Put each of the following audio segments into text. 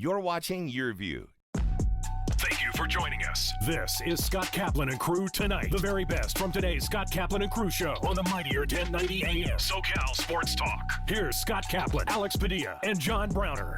You're watching Your View. Thank you for joining us. This is Scott Kaplan and Crew Tonight. The very best from today's Scott Kaplan and Crew show on the mightier 1090 AM. SoCal Sports Talk. Here's Scott Kaplan, Alex Padilla, and John Browner.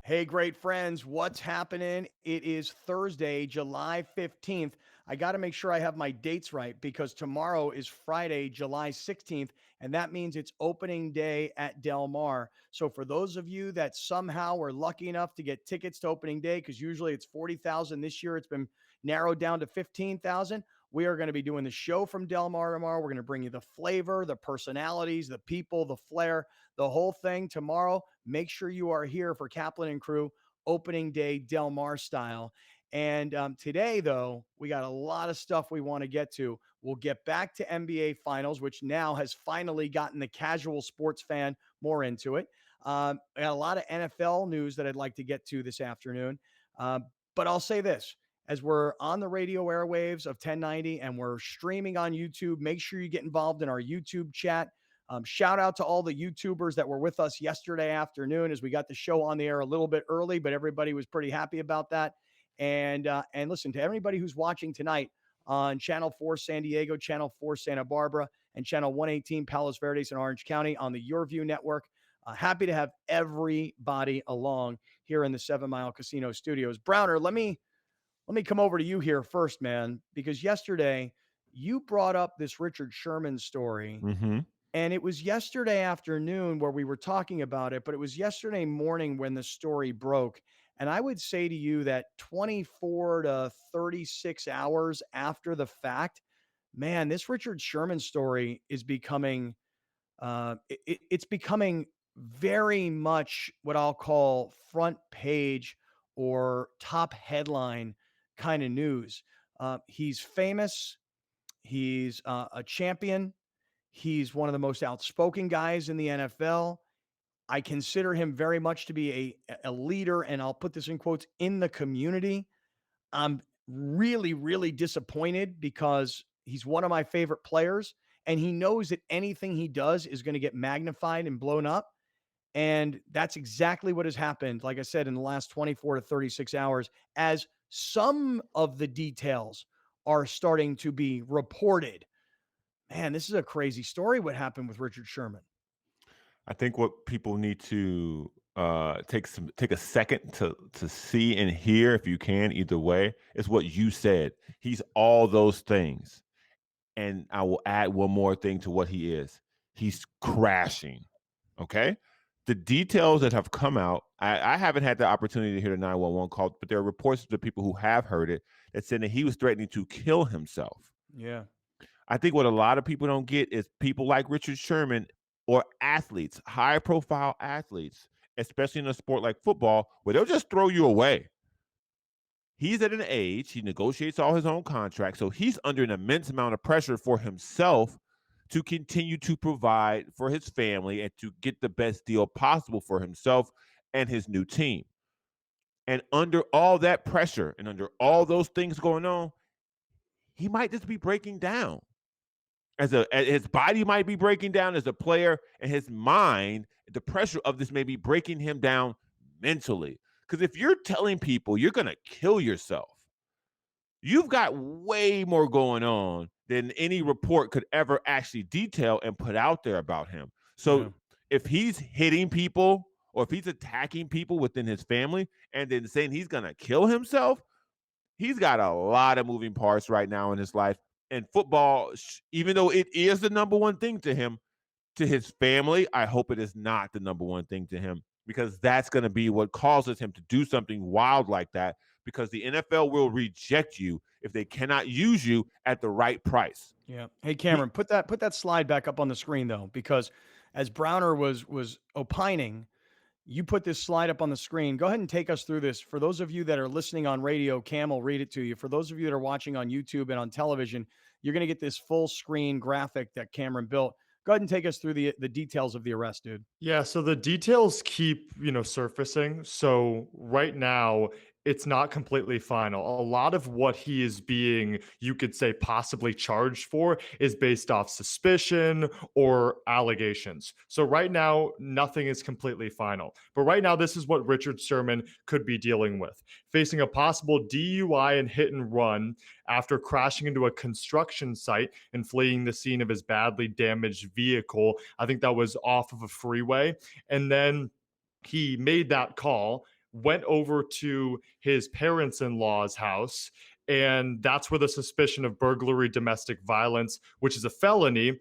Hey, great friends, what's happening? It is Thursday, July 15th. I got to make sure I have my dates right because tomorrow is Friday, July 16th, and that means it's opening day at Del Mar. So for those of you that somehow were lucky enough to get tickets to opening day, because usually it's 40,000 this year, it's been narrowed down to 15,000. We are going to be doing the show from Del Mar tomorrow. We're going to bring you the flavor, the personalities, the people, the flair, the whole thing tomorrow. Make sure you are here for Kaplan and Crew opening day Del Mar style. And today, though, we got a lot of stuff we want to get to. We'll get back to NBA Finals, which now has finally gotten the casual sports fan more into it. I got a lot of NFL news that I'd like to get to this afternoon. But I'll say this. As we're on the radio airwaves of 1090 and we're streaming on YouTube, make sure you get involved in our YouTube chat. Shout out to all the YouTubers that were with us yesterday afternoon as we got the show on the air a little bit early, but everybody was pretty happy about that. And listen, to everybody who's watching tonight on Channel 4 San Diego, Channel 4 Santa Barbara, and Channel 118 Palos Verdes in Orange County on the Your View network. Happy to have everybody along here in the 7 Mile Casino Studios. Browner, let me come over to you here first, man, because yesterday you brought up this Richard Sherman story. Mm-hmm. And it was yesterday afternoon where we were talking about it, but it was yesterday morning when the story broke. And I would say to you that 24 to 36 hours after the fact, man, this Richard Sherman story is becoming, it's becoming very much what I'll call front page or top headline kind of news. He's famous. He's a champion. He's one of the most outspoken guys in the NFL. I consider him very much to be a leader, and I'll put this in quotes, in the community. I'm really, really disappointed because he's one of my favorite players, and he knows that anything he does is going to get magnified and blown up. And that's exactly what has happened, like I said, in the last 24 to 36 hours, as some of the details are starting to be reported. Man, this is a crazy story, what happened with Richard Sherman. I think what people need to take a second to see and hear, if you can, either way, is what you said. He's all those things. And I will add one more thing to what he is. He's crashing, okay? The details that have come out, I haven't had the opportunity to hear the 911 call, but there are reports of the people who have heard it that said that he was threatening to kill himself. Yeah. I think what a lot of people don't get is people like Richard Sherman or athletes, high-profile athletes, especially in a sport like football, where they'll just throw you away. He's at an age, he negotiates all his own contracts, so he's under an immense amount of pressure for himself to continue to provide for his family and to get the best deal possible for himself and his new team. And under all that pressure and under all those things going on, he might just be breaking down. His body might be breaking down as a player, and his mind, the pressure of this may be breaking him down mentally. Because if you're telling people you're going to kill yourself, you've got way more going on than any report could ever actually detail and put out there about him. So if he's hitting people or if he's attacking people within his family and then saying he's going to kill himself, he's got a lot of moving parts right now in his life. And football, even though it is the number one thing to him, to his family, I hope it is not the number one thing to him, because that's going to be what causes him to do something wild like that, because the NFL will reject you if they cannot use you at the right price. Yeah. Hey, Cameron, put that slide back up on the screen, though, because as Browner was opining, you put this slide up on the screen. Go ahead and take us through this. For those of you that are listening on radio, Cam will read it to you. For those of you that are watching on YouTube and on television, you're going to get this full screen graphic that Cameron built. Go ahead and take us through the details of the arrest, dude. Yeah, so the details keep, surfacing. So right now, it's not completely final. A lot of what he is being, you could say, possibly charged for is based off suspicion or allegations. So right now, nothing is completely final. But right now, this is what Richard Sherman could be dealing with, facing a possible DUI and hit and run after crashing into a construction site and fleeing the scene of his badly damaged vehicle. I think that was off of a freeway. And then he made that call, went over to his parents-in-law's house, and that's where the suspicion of burglary, domestic violence, which is a felony,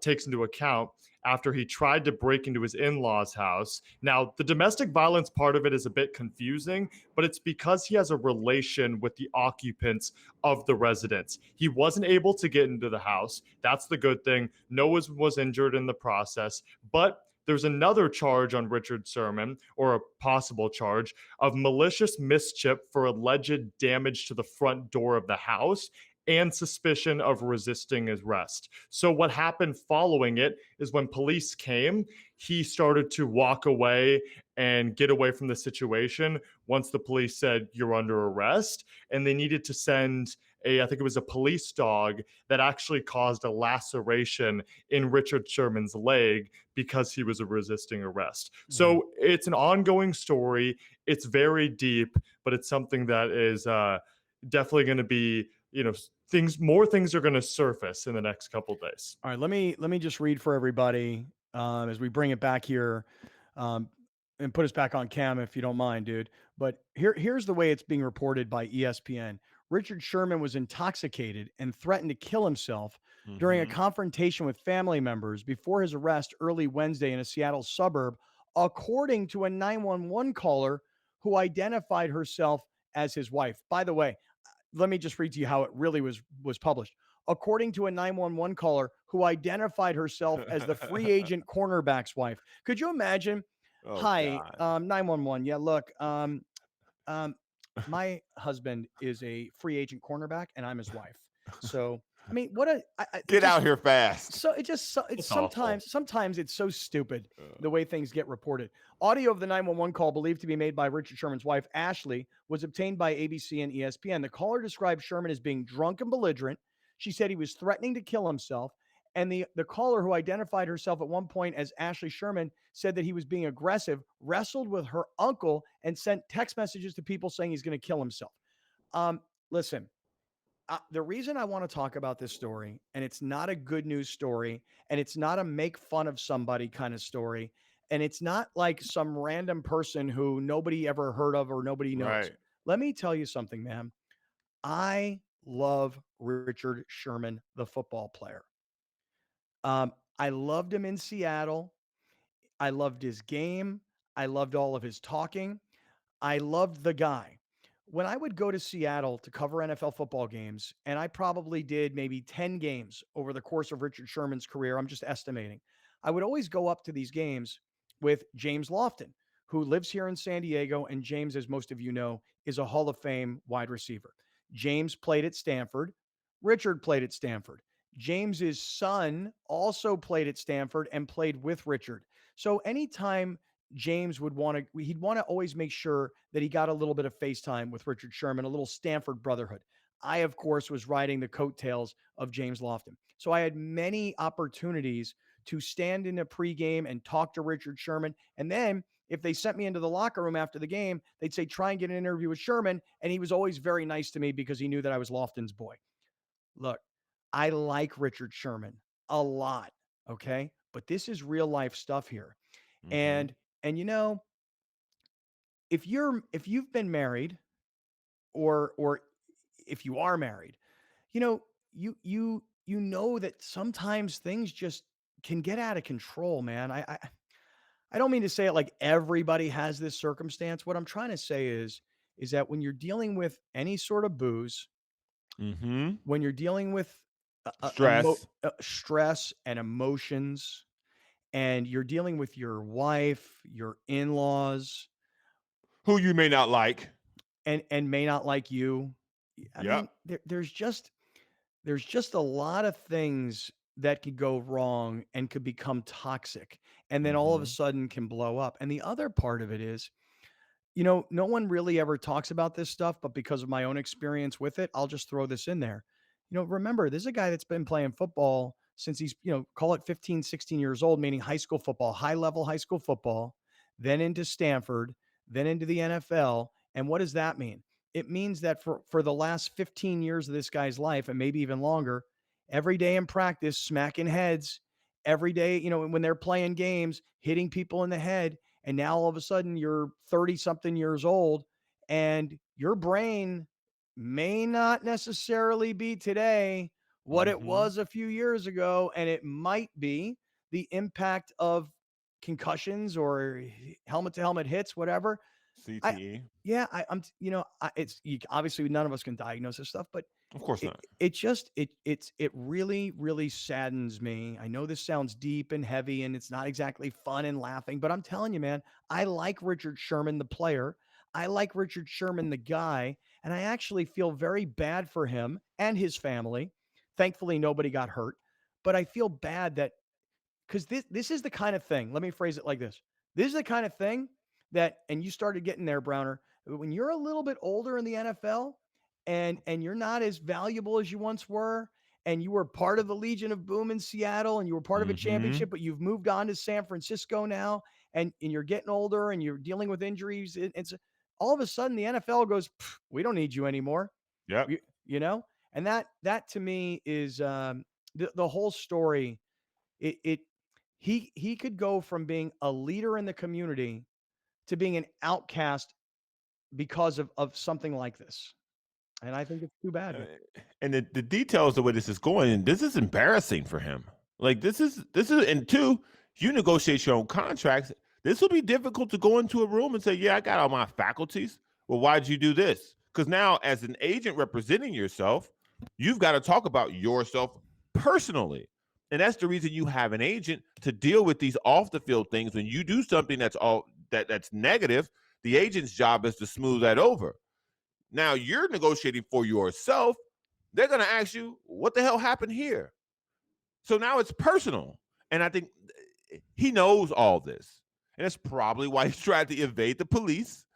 takes into account after he tried to break into his in-laws' house. Now, the domestic violence part of it is a bit confusing, but it's because he has a relation with the occupants of the residence. He wasn't able to get into the house. That's the good thing. No one was injured in the process, but there's another charge on Richard Sherman, or a possible charge, of malicious mischief for alleged damage to the front door of the house and suspicion of resisting arrest. So what happened following it is when police came, he started to walk away and get away from the situation once the police said you're under arrest, and they needed to send I think it was a police dog that actually caused a laceration in Richard Sherman's leg because he was resisting arrest. So it's an ongoing story. It's very deep, but it's something that is definitely going to be, more things are going to surface in the next couple days. All right, let me just read for everybody as we bring it back here, and put us back on cam if you don't mind, dude. But here's the way it's being reported by ESPN. Richard Sherman was intoxicated and threatened to kill himself during a confrontation with family members before his arrest early Wednesday in a Seattle suburb, according to a 911 caller who identified herself as his wife. By the way, let me just read to you how it really was published. According to a 911 caller who identified herself as the free agent cornerback's wife. Could you imagine? Oh, Hi, God. 911. Yeah, look, my husband is a free agent cornerback and I'm his wife. So, I mean, what Get out here fast. So it's awful. sometimes it's so stupid the way things get reported. Audio of the 911 call believed to be made by Richard Sherman's wife, Ashley, was obtained by ABC and ESPN. The caller described Sherman as being drunk and belligerent. She said he was threatening to kill himself. And the caller, who identified herself at one point as Ashley Sherman, said that he was being aggressive, wrestled with her uncle, and sent text messages to people saying he's going to kill himself. Listen, the reason I want to talk about this story, and it's not a good news story, and it's not a make fun of somebody kind of story, and it's not like some random person who nobody ever heard of or nobody knows. Right. Let me tell you something, man. I love Richard Sherman, the football player. I loved him in Seattle. I loved his game. I loved all of his talking. I loved the guy. When I would go to Seattle to cover NFL football games, and I probably did maybe 10 games over the course of Richard Sherman's career, I'm just estimating, I would always go up to these games with James Lofton, who lives here in San Diego. And James, as most of you know, is a Hall of Fame wide receiver. James played at Stanford. Richard played at Stanford. James's son also played at Stanford and played with Richard. So anytime James he'd want to always make sure that he got a little bit of FaceTime with Richard Sherman, a little Stanford brotherhood. I, of course, was riding the coattails of James Lofton. So I had many opportunities to stand in a pregame and talk to Richard Sherman. And then if they sent me into the locker room after the game, they'd say, try and get an interview with Sherman. And he was always very nice to me because he knew that I was Lofton's boy. Look, I like Richard Sherman a lot. Okay. But this is real life stuff here. And if you've been married, or if you are married, you know that sometimes things just can get out of control, man. I don't mean to say it like everybody has this circumstance. What I'm trying to say is that when you're dealing with any sort of booze, when you're dealing with Stress. stress and emotions, and you're dealing with your wife, your in-laws, who you may not like, and may not like you. I mean, there's just a lot of things that could go wrong and could become toxic, and then all of a sudden can blow up. And the other part of it is, No one really ever talks about this stuff, but because of my own experience with it, I'll just throw this in there. Remember, this is a guy that's been playing football since he's, call it 15, 16 years old, meaning high school football, high level high school football, then into Stanford, then into the NFL. And what does that mean? It means that for the last 15 years of this guy's life, and maybe even longer, every day in practice, smacking heads, every day, when they're playing games, hitting people in the head. And now all of a sudden you're 30 something years old and your brain may not necessarily be today what it Mm-hmm. was a few years ago. And it might be the impact of concussions or helmet to helmet hits, whatever. I, CTE. yeah, obviously none of us can diagnose this stuff, but Of course it not. it just it really really saddens me. I know this sounds deep and heavy and it's not exactly fun and laughing, but I'm telling you, man, I like Richard Sherman the player. I like Richard Sherman the guy, and I actually feel very bad for him and his family. Thankfully nobody got hurt, but I feel bad that because this is the kind of thing. Let me phrase it like this. This is the kind of thing that, and you started getting there, Browner, when you're a little bit older in the NFL and you're not as valuable as you once were, and you were part of the Legion of Boom in Seattle and you were part of a Mm-hmm. championship, but you've moved on to San Francisco now, and you're getting older and you're dealing with injuries. It's all of a sudden the NFL goes, we don't need you anymore. Yep. And that to me is the whole story. It he could go from being a leader in the community to being an outcast because of something like this. And I think it's too bad, man. And the details of where this is going, and this is embarrassing for him. Like this is, and two, you negotiate your own contracts. This will be difficult to go into a room and say, "Yeah, I got all my faculties." Well, why'd you do this? Because now, as an agent representing yourself, you've got to talk about yourself personally, and that's the reason you have an agent to deal with these off the field things. When you do something that's negative, the agent's job is to smooth that over. Now you're negotiating for yourself. They're going to ask you, what the hell happened here? So now it's personal. And I think he knows all this. And that's probably why he tried to evade the police.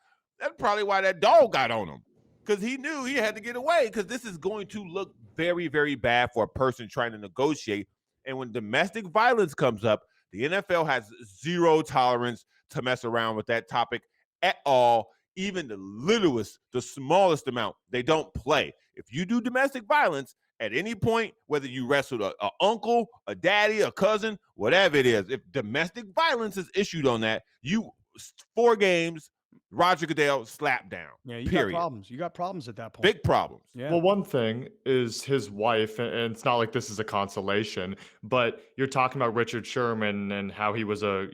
That's probably why that dog got on him. Because he knew he had to get away. Because this is going to look very, very bad for a person trying to negotiate. And when domestic violence comes up, the NFL has zero tolerance to mess around with that topic at all. Even the littlest, the smallest amount, they don't play. If you do domestic violence at any point, whether you wrestled a uncle, a daddy, a cousin, whatever it is, if domestic violence is issued on that, 4 games, Roger Goodell slap down. Yeah, you period. got problems. You got problems at that point. Big problems. Yeah. Well, one thing is his wife, and it's not like this is a consolation, but you're talking about Richard Sherman and how he was a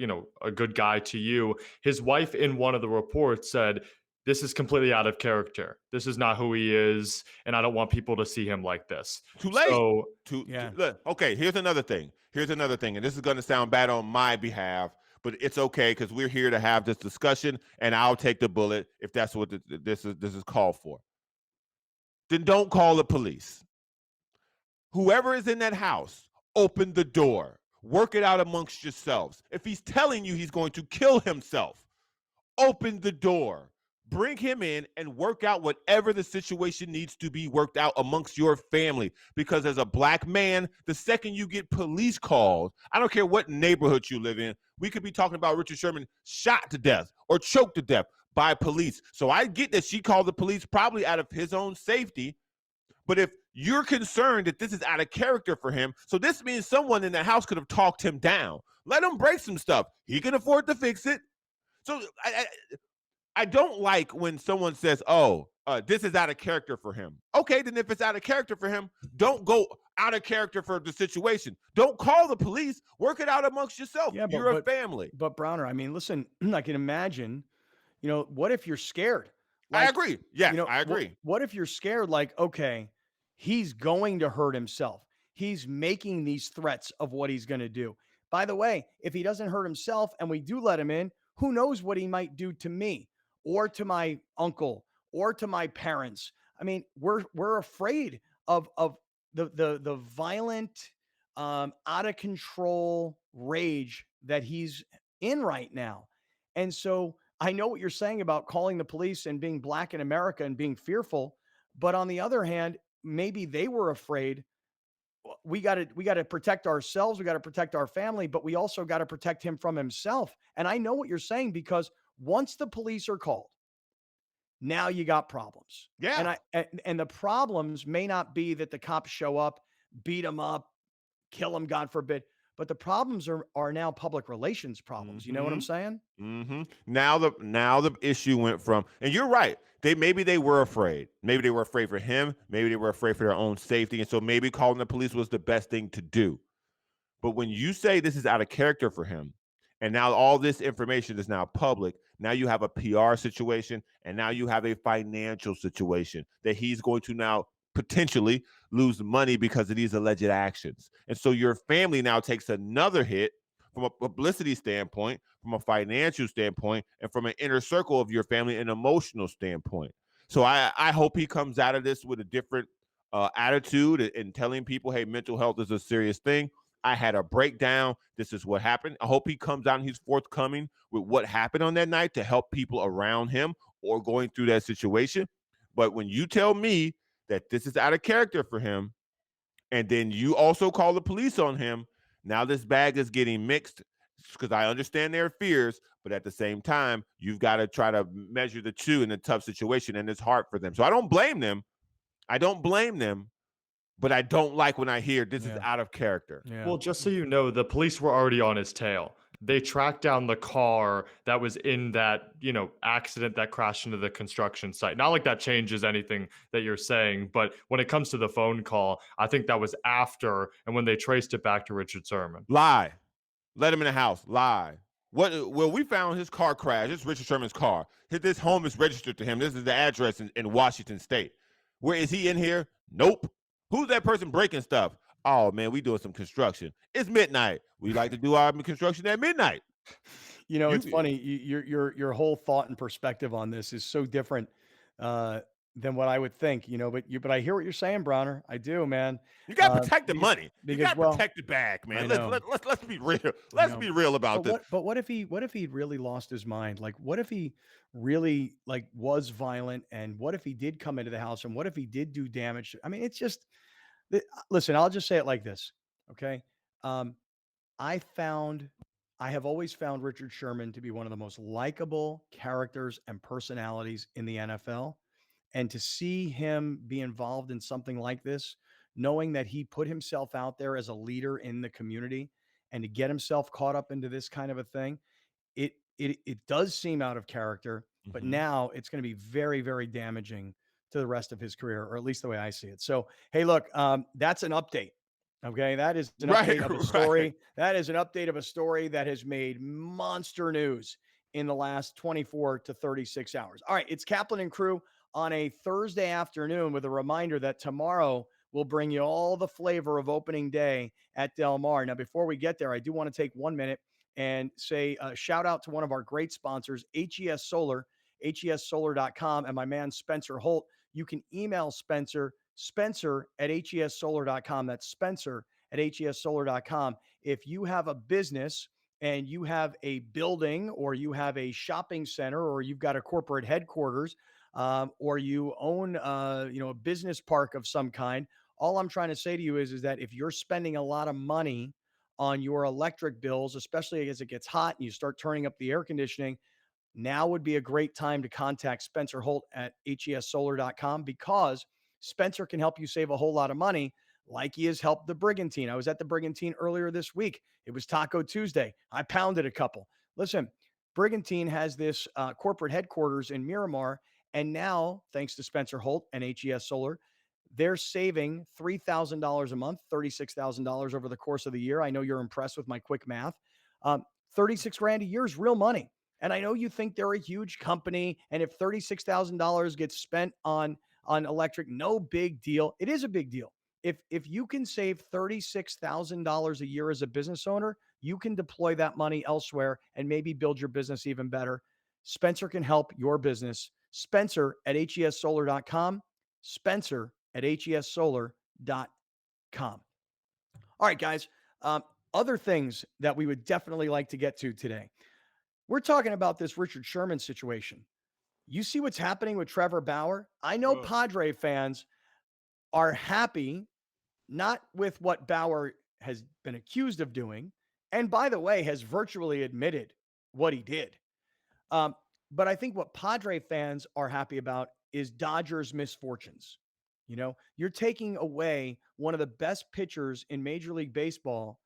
good guy to you. His wife in one of the reports said, "This is completely out of character. This is not who he is, and I don't want people to see him like this." Too late. So, Look, okay, here's another thing. And this is going to sound bad on my behalf, but it's okay because we're here to have this discussion, and I'll take the bullet if that's what this is called for. Then don't call the police. Whoever is in that house, open the door. Work it out amongst yourselves. If he's telling you he's going to kill himself, open the door. Bring him in and work out whatever the situation needs to be worked out amongst your family. Because as a black man, the second you get police calls, I don't care what neighborhood you live in, we could be talking about Richard Sherman shot to death or choked to death by police. So I get that she called the police probably out of his own safety. But if you're concerned that this is out of character for him, so this means someone in the house could have talked him down. Let him break some stuff. He can afford to fix it. So I don't like when someone says, this is out of character for him. Okay, then if it's out of character for him, don't go out of character for the situation. Don't call the police. Work it out amongst yourself. Yeah, You're a family. But Browner, I mean, listen, I can imagine, what if you're scared? I agree. Yeah, I agree. What if you're scared? Like, okay, he's going to hurt himself. He's making these threats of what he's going to do. By the way, if he doesn't hurt himself and we do let him in, who knows what he might do to me or to my uncle or to my parents? I mean, we're afraid of the violent, out of control rage that he's in right now. And so I know what you're saying about calling the police and being black in America and being fearful. But on the other hand, maybe they were afraid. We got to protect ourselves. We got to protect our family, but we also got to protect him from himself. And I know what you're saying because once the police are called, now you got problems. Yeah. And the problems may not be that the cops show up, beat him up, kill him, God forbid. But the problems are now public relations problems. You know what I'm saying? Now the issue went from, and you're right. Maybe they were afraid. Maybe they were afraid for him. Maybe they were afraid for their own safety, and so maybe calling the police was the best thing to do. But when you say this is out of character for him, and now all this information is now public, now you have a PR situation, and now you have a financial situation that he's going to now potentially lose money because of these alleged actions. And so your family now takes another hit from a publicity standpoint, from a financial standpoint, and from an inner circle of your family, an emotional standpoint. So I hope he comes out of this with a different attitude and telling people, hey, mental health is a serious thing. I had a breakdown. This is what happened. I hope he comes out and he's forthcoming with what happened on that night to help people around him or going through that situation. But when you tell me that this is out of character for him, and then you also call the police on him, now this bag is getting mixed because I understand their fears, but at the same time, you've got to try to measure the two in a tough situation, and it's hard for them. So I don't blame them. But I don't like when I hear this is out of character. Yeah. Well, just so you know, the police were already on his tail. They tracked down the car that was in that, accident that crashed into the construction site. Not like that changes anything that you're saying, but when it comes to the phone call, I think that was after and when they traced it back to Richard Sherman. Lie. Let him in the house. Lie. Well, we found his car crash. It's Richard Sherman's car. This home is registered to him. This is the address in Washington State. Where is he in here? Nope. Who's that person breaking stuff? Oh man, we doing some construction. It's midnight. We like to do our construction at midnight. It's funny. Your whole thought and perspective on this is so different than what I would think. But I hear what you're saying, Browner. I do, man. You got to protect the money. Because, you got to protect the bag, man. Let's be real. Let's be real about this. But what if he really lost his mind? Like, what if he really was violent? And what if he did come into the house? And what if he did do damage? I mean, it's just. Listen, I'll just say it like this, okay? I have always found Richard Sherman to be one of the most likable characters and personalities in the NFL. And to see him be involved in something like this, knowing that he put himself out there as a leader in the community and to get himself caught up into this kind of a thing, it does seem out of character, but now it's going to be very, very damaging to the rest of his career, or at least the way I see it. So, hey, look, that's an update. Okay. That is an update of a story. Right. That is an update of a story that has made monster news in the last 24 to 36 hours. All right. It's Kaplan and Crew on a Thursday afternoon with a reminder that tomorrow we'll bring you all the flavor of opening day at Del Mar. Now, before we get there, I do want to take 1 minute and say a shout out to one of our great sponsors, HES Solar, HESsolar.com, and my man, Spencer Holt. You can email Spencer at HESsolar.com. That's Spencer at HESsolar.com. If you have a business and you have a building or you have a shopping center or you've got a corporate headquarters or you own a business park of some kind, all I'm trying to say to you is that if you're spending a lot of money on your electric bills, especially as it gets hot and you start turning up the air conditioning, now would be a great time to contact Spencer Holt at HESsolar.com because Spencer can help you save a whole lot of money like he has helped the Brigantine. I was at the Brigantine earlier this week. It was Taco Tuesday. I pounded a couple. Listen, Brigantine has this corporate headquarters in Miramar, and now, thanks to Spencer Holt and HES Solar, they're saving $3,000 a month, $36,000 over the course of the year. I know you're impressed with my quick math. 36 grand a year is real money. And I know you think they're a huge company, and if $36,000 gets spent on electric, no big deal. It is a big deal. If you can save $36,000 a year as a business owner, you can deploy that money elsewhere and maybe build your business even better. Spencer can help your business. Spencer at HESsolar.com. Spencer at HESsolar.com. All right, guys. Other things that we would definitely like to get to today. we're talking about this Richard Sherman situation. You see what's happening with Trevor Bauer? I know Padre fans are happy not with what Bauer has been accused of doing, and by the way, has virtually admitted what he did. Um, but I think what Padre fans are happy about is Dodgers' misfortunes. You know, you're taking away one of the best pitchers in Major League Baseball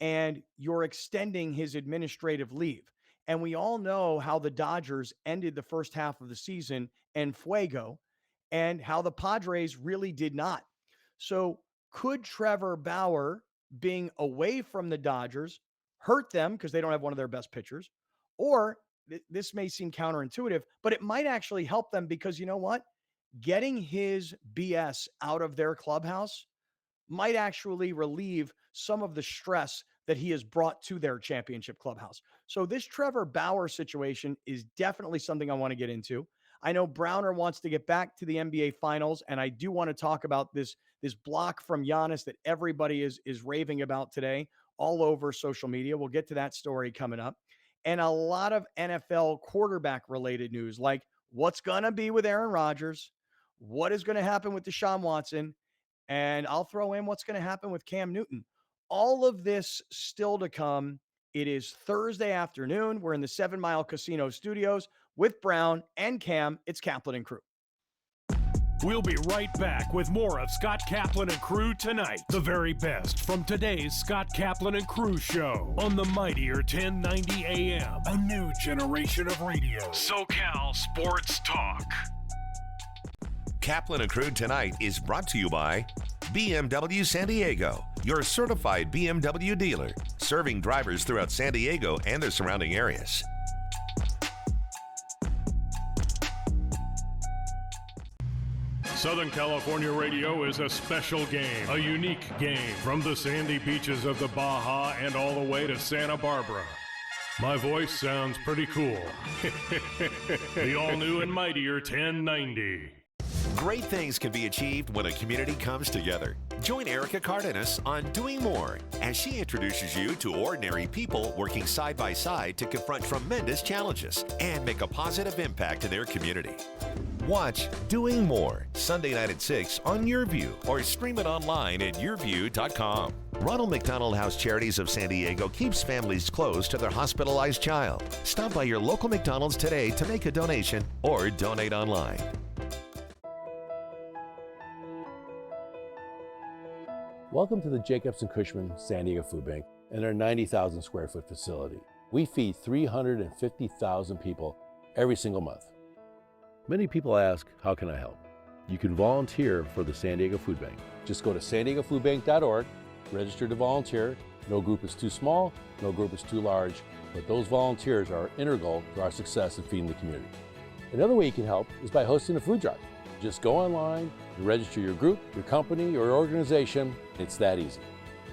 and you're extending his administrative leave. And we all know how the Dodgers ended the first half of the season en fuego and how the Padres really did not. So, could Trevor Bauer being away from the Dodgers hurt them because they don't have one of their best pitchers? Or this may seem counterintuitive, but it might actually help them because you know what? Getting his BS out of their clubhouse might actually relieve some of the stress that he has brought to their championship clubhouse. So this Trevor Bauer situation is definitely something I want to get into. I know Browner wants to get back to the NBA Finals, and I do want to talk about this block from Giannis that everybody is raving about today all over social media. We'll get to that story coming up. And a lot of NFL quarterback related news, like what's going to be with Aaron Rodgers, what is going to happen with Deshaun Watson, and I'll throw in what's going to happen with Cam Newton. All of this still to come. It is Thursday afternoon. We're in the 7 Mile Casino studios with Brown and Cam. It's Kaplan and Crew. We'll be right back with more of Scott Kaplan and Crew tonight. The very best from today's Scott Kaplan and Crew show on the mightier 1090 AM. A new generation of radio. SoCal Sports Talk. Kaplan and Crew tonight is brought to you by BMW San Diego, your certified BMW dealer, serving drivers throughout San Diego and the surrounding areas. Southern California radio is a special game, a unique game from the sandy beaches of the Baja and all the way to Santa Barbara. My voice sounds pretty cool. The all-new and mightier 1090. Great things can be achieved when a community comes together. Join Erica Cardenas on Doing More as she introduces you to ordinary people working side by side to confront tremendous challenges and make a positive impact in their community. Watch Doing More Sunday night at 6 on YourView or stream it online at yourview.com. Ronald McDonald House Charities of San Diego keeps families close to their hospitalized child. Stop by your local McDonald's today to make a donation or donate online. Welcome to the Jacobs & Cushman San Diego Food Bank and our 90,000 square foot facility. We feed 350,000 people every single month. Many people ask, how can I help? You can volunteer for the San Diego Food Bank. Just go to sandiegofoodbank.org, register to volunteer. No group is too small, no group is too large, but those volunteers are integral to our success in feeding the community. Another way you can help is by hosting a food drive. Just go online and register your group, your company, your organization. It's that easy.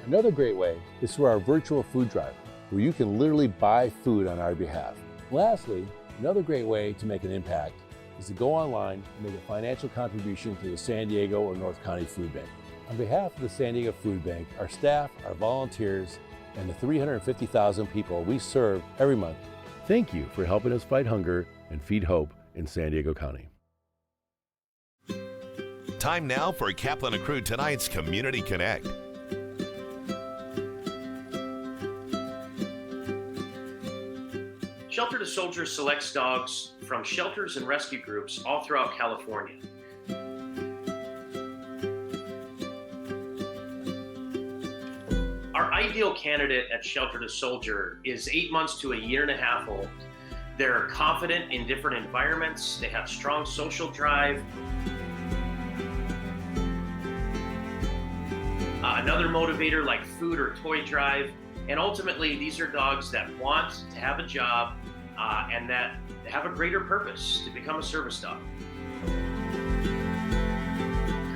Another great way is through our virtual food drive, where you can literally buy food on our behalf. Lastly, another great way to make an impact is to go online and make a financial contribution to the San Diego or North County Food Bank. On behalf of the San Diego Food Bank, our staff, our volunteers, and the 350,000 people we serve every month, thank you for helping us fight hunger and feed hope in San Diego County. Time now for Kaplan and Crew tonight's Community Connect. Shelter to Soldiers selects dogs from shelters and rescue groups all throughout California. Our ideal candidate at Shelter to Soldier is 8 months to a year and a half old. They're confident in different environments. They have strong social drive. Another motivator like food or toy drive. And ultimately, these are dogs that want to have a job and that have a greater purpose to become a service dog.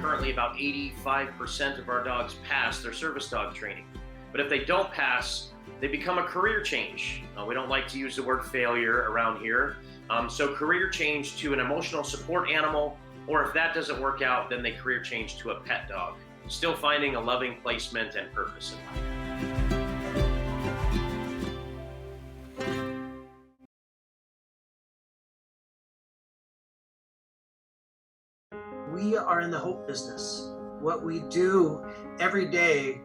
Currently, about 85% of our dogs pass their service dog training. But if they don't pass, they become a career change. We don't like to use the word failure around here. So career change to an emotional support animal, or if that doesn't work out, then they career change to a pet dog. Still finding a loving placement and purpose in life. we are in the hope business. What we do every day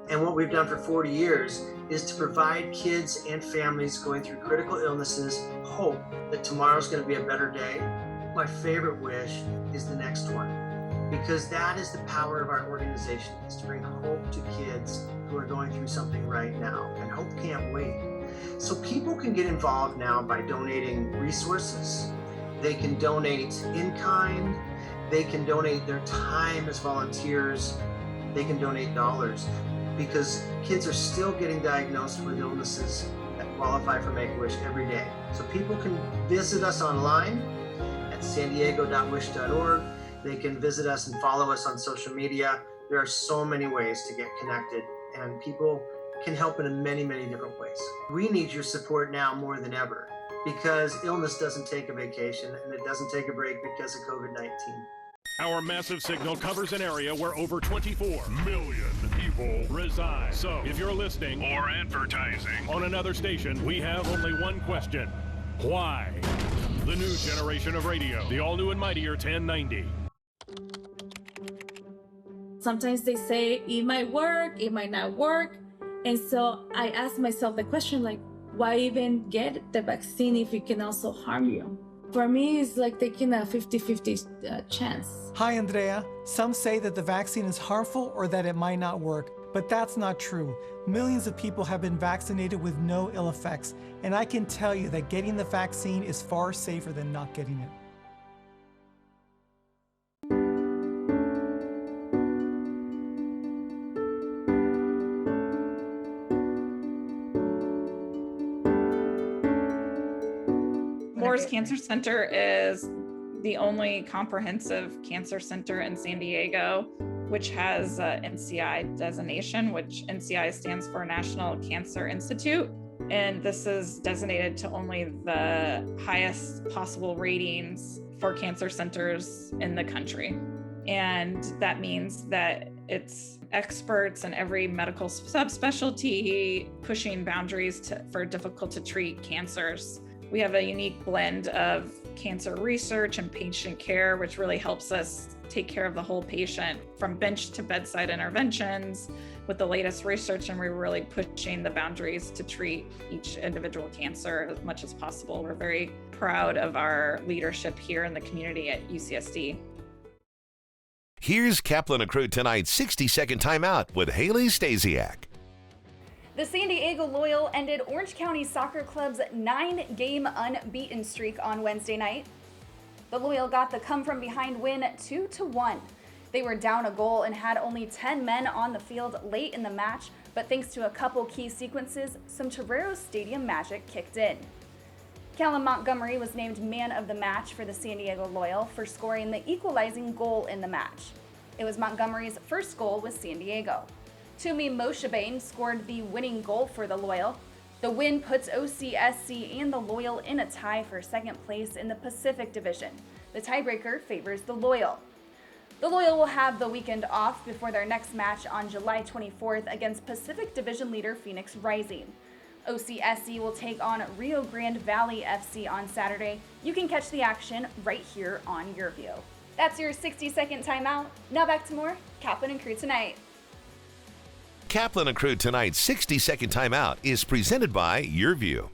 and what we've done for 40 years is to provide kids and families going through critical illnesses hope that tomorrow's going to be a better day. My favorite wish is the next one, because that is the power of our organization, is to bring hope to kids who are going through something right now, and hope can't wait. So people can get involved now by donating resources. They can donate in kind. They can donate their time as volunteers. They can donate dollars, because kids are still getting diagnosed with illnesses that qualify for Make-A-Wish every day. So people can visit us online at sandiego.wish.org. They can visit us and follow us on social media. There are so many ways to get connected, and people can help in many, many different ways. We need your support now more than ever, because illness doesn't take a vacation and it doesn't take a break because of COVID-19. Our massive signal covers an area where over 24 million people reside. So, if you're listening Or advertising. on another station, we have only one question. Why? The new generation of radio, the all-new and mightier 1090. Sometimes they say it might work, it might not work. And so I ask myself the question, like, why even get the vaccine if it can also harm you? For me, it's like taking a 50-50 chance. Hi, Andrea. Some say that the vaccine is harmful or that it might not work, but that's not true. Millions of people have been vaccinated with no ill effects, and I can tell you that getting the vaccine is far safer than not getting it. Moore's Cancer Center is the only comprehensive cancer center in San Diego, which has NCI designation, which NCI stands for National Cancer Institute. And this is designated to only the highest possible ratings for cancer centers in the country. And that means that it's experts in every medical subspecialty pushing boundaries for difficult to treat cancers. We have a unique blend of cancer research and patient care, which really helps us take care of the whole patient from bench to bedside interventions with the latest research, and we're really pushing the boundaries to treat each individual cancer as much as possible. We're very proud of our leadership here in the community at UCSD. Here's Kaplan Accrued tonight's 60-second timeout with Haley Stasiak. The San Diego Loyal ended Orange County Soccer Club's 9-game unbeaten streak on Wednesday night. The Loyal got the come-from-behind win 2-1. They were down a goal and had only 10 men on the field late in the match, but thanks to a couple key sequences, some Torero Stadium magic kicked in. Callum Montgomery was named man of the match for the San Diego Loyal for scoring the equalizing goal in the match. It was Montgomery's first goal with San Diego. Tumi Moshabane scored the winning goal for the Loyal. The win puts OCSC and the Loyal in a tie for second place in the Pacific Division. The tiebreaker favors the Loyal. The Loyal will have the weekend off before their next match on July 24th against Pacific Division leader Phoenix Rising. OCSC will take on Rio Grande Valley FC on Saturday. You can catch the action right here on YourView. That's your 60-second timeout. Now back to more Kaplan and Crew Tonight. Kaplan Accrued tonight's 60-second timeout is presented by YourView.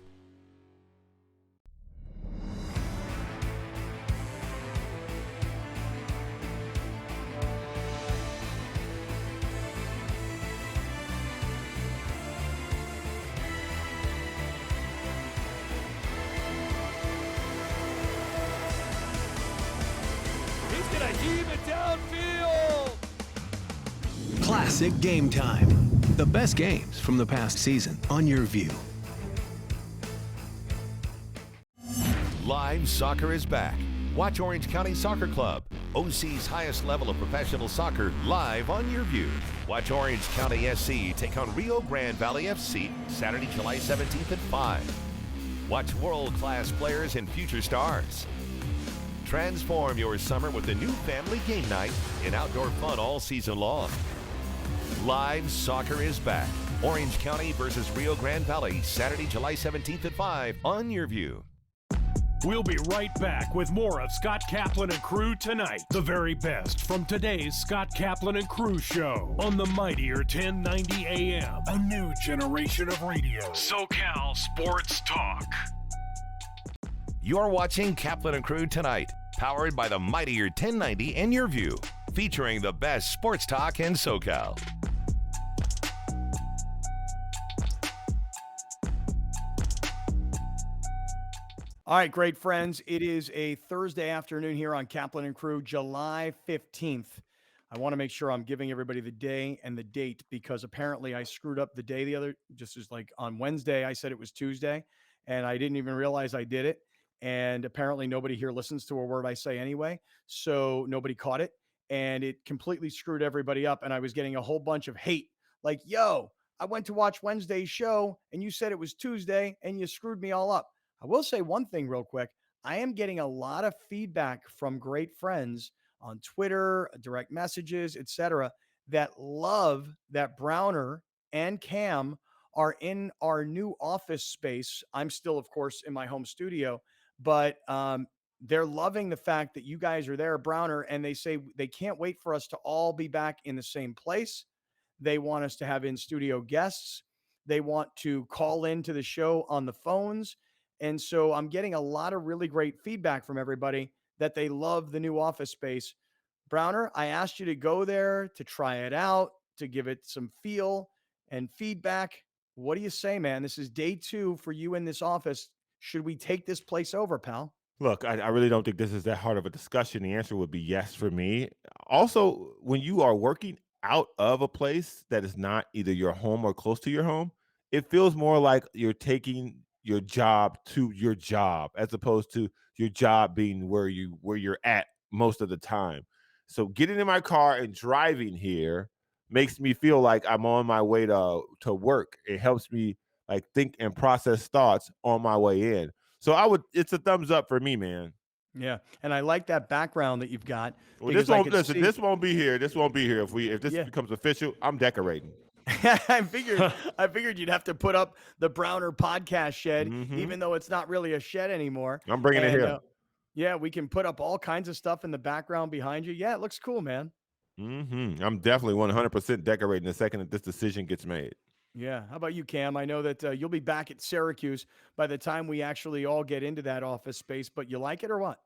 He's gonna heave it downfield. Classic Game Time. The best games from the past season on YourView. Live soccer is back. Watch Orange County Soccer Club, OC's highest level of professional soccer, live on YourView. Watch Orange County SC take on Rio Grande Valley FC Saturday, July 17th at 5. Watch world-class players and future stars. Transform your summer with the new family game night and outdoor fun all season long. Live soccer is back. Orange County versus Rio Grande Valley, Saturday, July 17th at 5 on YourView. We'll be right back with more of Scott Kaplan and crew tonight. The very best from today's Scott Kaplan and crew show on the mightier 1090 AM. A new generation of radio. SoCal Sports Talk. You're watching Kaplan and Crew tonight, powered by the mightier 1090 and Your View, featuring the best sports talk in SoCal. All right, great friends. It is a Thursday afternoon here on Kaplan and Crew, July 15th. I want to make sure I'm giving everybody the day and the date because apparently I screwed up the day just as like on Wednesday, I said it was Tuesday and I didn't even realize I did it. And apparently nobody here listens to a word I say anyway. So nobody caught it and it completely screwed everybody up. And I was getting a whole bunch of hate like, yo, I went to watch Wednesday's show and you said it was Tuesday and you screwed me all up. I will say one thing real quick. I am getting a lot of feedback from great friends on Twitter, direct messages, etc., that love that Browner and Cam are in our new office space. I'm still, of course, in my home studio, but they're loving the fact that you guys are there, Browner, and they say they can't wait for us to all be back in the same place. They want us to have in-studio guests. They want to call into the show on the phones. And so I'm getting a lot of really great feedback from everybody that they love the new office space. Browner, I asked you to go there to try it out, to give it some feel and feedback. What do you say, man? This is day 2 for you in this office. Should we take this place over, pal? Look, I really don't think this is that hard of a discussion. The answer would be yes for me. Also, when you are working out of a place that is not either your home or close to your home, it feels more like you're taking your job to your job as opposed to your job being where you're at most of the time. So getting in my car and driving here makes me feel like I'm on my way to work. It helps me like think and process thoughts on my way in. So it's a thumbs up for me, man. Yeah, and I like that background that you've got. Well, this won't be here. This won't be here if this becomes official. I'm decorating. I figured you'd have to put up the Browner podcast shed, even though it's not really a shed anymore. I'm bringing it here. Yeah, we can put up all kinds of stuff in the background behind you. Yeah, it looks cool, man. I'm definitely 100% decorating the second that this decision gets made. Yeah. How about you, Cam? I know that you'll be back at Syracuse by the time we actually all get into that office space, but you like it or what?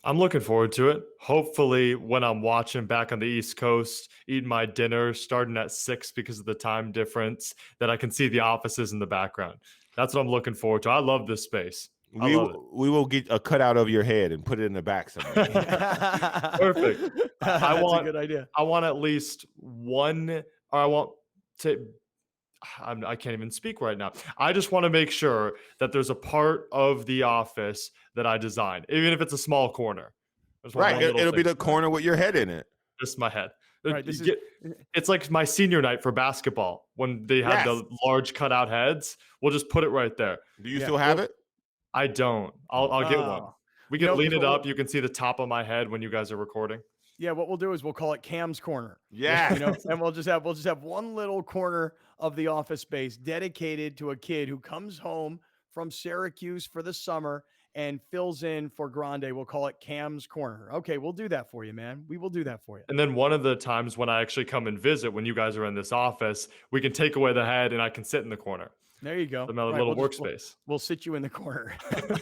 I'm looking forward to it. Hopefully, when I'm watching back on the East Coast, eating my dinner, starting at 6 because of the time difference, that I can see the offices in the background. That's what I'm looking forward to. I love this space. We will get a cutout of your head and put it in the back somewhere. Perfect. That's a good idea. I want at least one, or I want to. I can't even speak right now. I just want to make sure that there's a part of the office that I design, even if it's a small corner. Right. It'll be the corner with your head in it. Just my head. Right, it's like my senior night for basketball when they have the large cutout heads. We'll just put it right there. Do you still have it? I don't. I'll get one. We can lean it up. You can see the top of my head when you guys are recording. Yeah, what we'll do is we'll call it Cam's Corner. Yeah. And we'll just have one little corner of the office space dedicated to a kid who comes home from Syracuse for the summer and fills in for Grande. We'll call it Cam's Corner. Okay, we'll do that for you, man. We will do that for you. And then one of the times when I actually come and visit, when you guys are in this office, we can take away the head and I can sit in the corner. There you go. Another little workspace. We'll sit you in the corner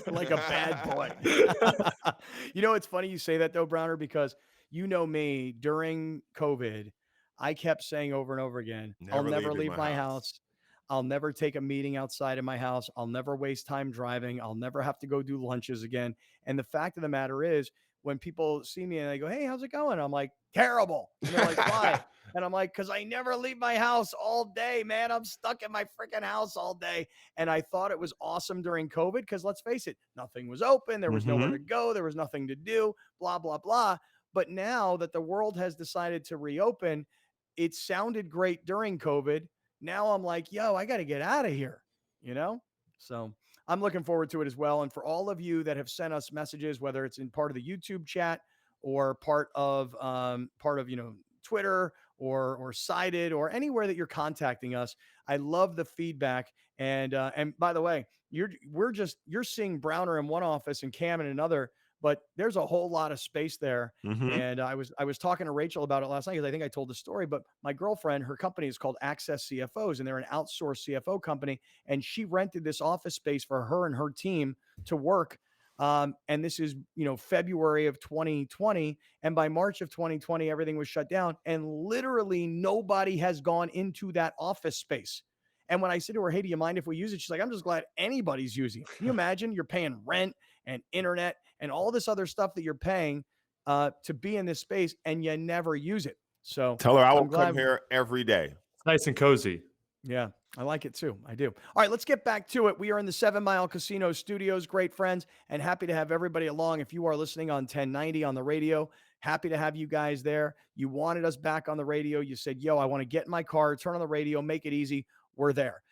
like a bad boy. It's funny you say that though, Browner, because you know me, during COVID, I kept saying over and over again, I'll never leave my house. I'll never take a meeting outside of my house. I'll never waste time driving. I'll never have to go do lunches again. And the fact of the matter is, when people see me and they go, hey, how's it going? I'm like, terrible. And they're like, why? And I'm like, because I never leave my house all day, man. I'm stuck in my freaking house all day. And I thought it was awesome during COVID because let's face it, nothing was open. There was nowhere to go. There was nothing to do, blah, blah, blah. But now that the world has decided to reopen, it sounded great during COVID. Now I'm like, yo, I got to get out of here, So I'm looking forward to it as well. And for all of you that have sent us messages, whether it's in part of the YouTube chat or part of Twitter or Cited or anywhere that you're contacting us, I love the feedback. And by the way, you're seeing Browner in one office and Cam in another, but there's a whole lot of space there. Mhm. And I was talking to Rachel about it last night because I think I told the story, but my girlfriend, her company is called Access CFOs, and they're an outsourced CFO company. And she rented this office space for her and her team to work. And this is, February of 2020. And by March of 2020, everything was shut down. And literally nobody has gone into that office space. And when I said to her, hey, do you mind if we use it? She's like, I'm just glad anybody's using it. Can you imagine you're paying rent and internet and all this other stuff that you're paying to be in this space and you never use it? So Tell her I will I'm glad. come here every day. It's nice and cozy. Yeah, I like it too. I do. All right, let's get back to it. We are in the 7 Mile Casino studios, great friends, and happy to have everybody along. If you are listening on 1090 on the radio, happy to have you guys there. You wanted us back on the radio. You said, yo, I want to get in my car, turn on the radio, make it easy. We're there.